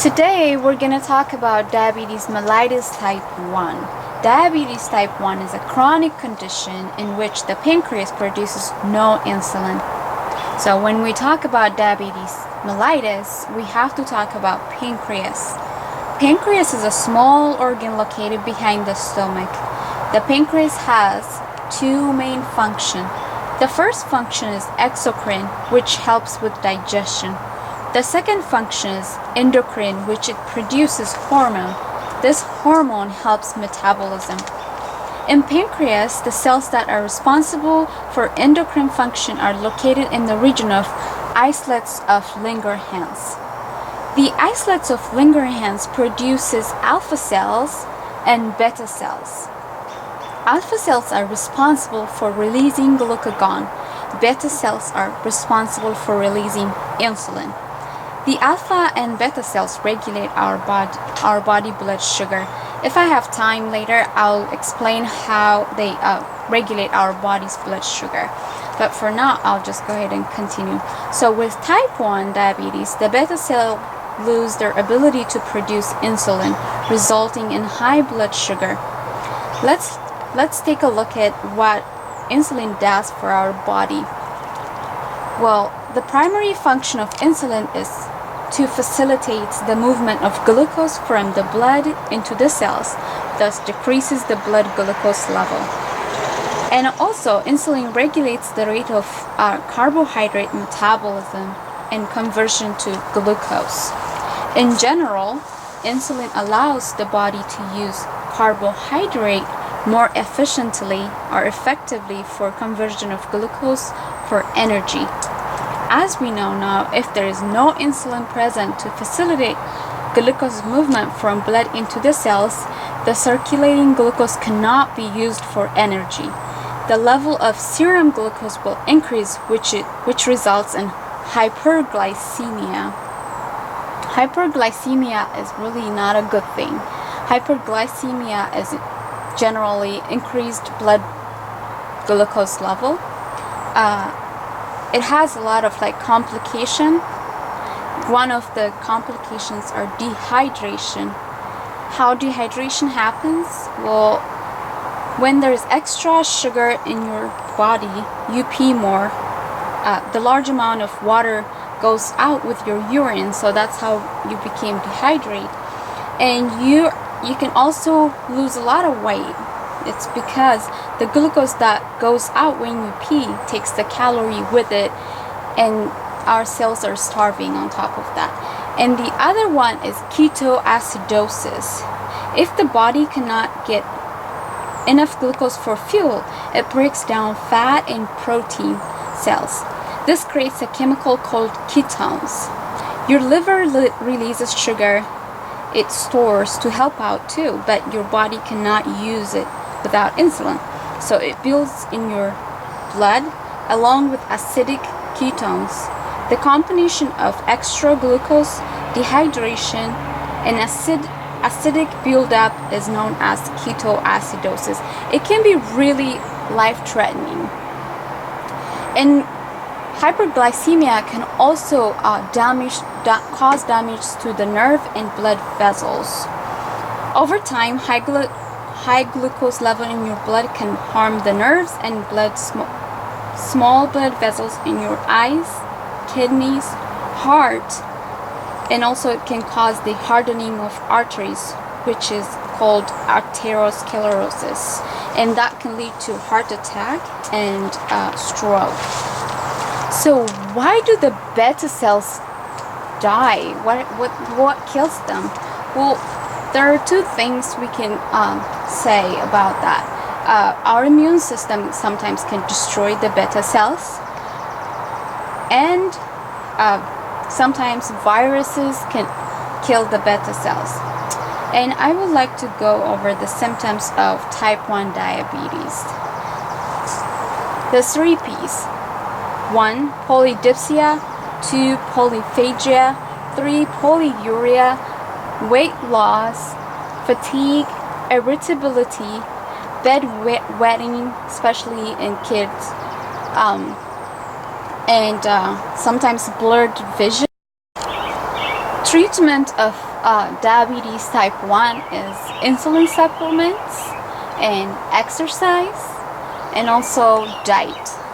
Today we're going to talk about diabetes mellitus type 1. Diabetes type 1 is a chronic condition in which the pancreas produces no insulin. So when we talk about diabetes mellitus, we have to talk about pancreas. Pancreas is a small organ located behind the stomach. The pancreas has two main functions. The first function is exocrine, which helps with digestion. The second function is endocrine, which it produces hormone. This hormone helps metabolism. In pancreas, the cells that are responsible for endocrine function are located in the region of islets of Langerhans. The islets of Langerhans produces alpha cells and beta cells. Alpha cells are responsible for releasing glucagon. Beta cells are responsible for releasing insulin. The alpha and beta cells regulate our body blood sugar. If I have time later, I'll explain how they regulate our body's blood sugar. But for now, I'll just go ahead and continue. So with type 1 diabetes, the beta cells lose their ability to produce insulin, resulting in high blood sugar. Let's take a look at what insulin does for our body. Well, the primary function of insulin is to facilitate the movement of glucose from the blood into the cells, thus decreases the blood glucose level. And also, insulin regulates the rate of carbohydrate metabolism and conversion to glucose. In general, insulin allows the body to use carbohydrate more efficiently or effectively for conversion of glucose for energy. As we know now, if there is no insulin present to facilitate glucose movement from blood into the cells, the circulating glucose cannot be used for energy. The level of serum glucose will increase, which results in hyperglycemia. Hyperglycemia is really not a good thing. Hyperglycemia is generally increased blood glucose level. It has a lot of complication. One of the complications are dehydration. How dehydration happens? Well, when there's extra sugar in your body, you pee more. The large amount of water goes out with your urine, so that's how you became dehydrated. And you can also lose a lot of weight. It's because the glucose that goes out when you pee takes the calorie with it, and our cells are starving on top of that. And the other one is ketoacidosis. If the body cannot get enough glucose for fuel, it breaks down fat and protein cells. This creates a chemical called ketones. Your liver releases sugar it stores to help out too, but your body cannot use it without insulin. So it builds in your blood along with acidic ketones. The combination of extra glucose, dehydration, and acidic buildup is known as ketoacidosis. It can be really life-threatening. And hyperglycemia can also cause damage to the nerve and blood vessels. Over time, high glucose level in your blood can harm the nerves and small blood vessels in your eyes, kidneys, heart, and also it can cause the hardening of arteries, which is called arteriosclerosis, and that can lead to heart attack and stroke. So why do the beta cells die? What kills them? Well, there are two things we can say about that. Our immune system sometimes can destroy the beta cells, and sometimes viruses can kill the beta cells. And I would like to go over the symptoms of type 1 diabetes. The 3 P's. 1. Polydipsia. 2. Polyphagia. 3. Polyuria. Weight loss, fatigue, irritability, bedwetting, especially in kids, and sometimes blurred vision. treatment of diabetes type 1 is insulin supplements and exercise and also diet.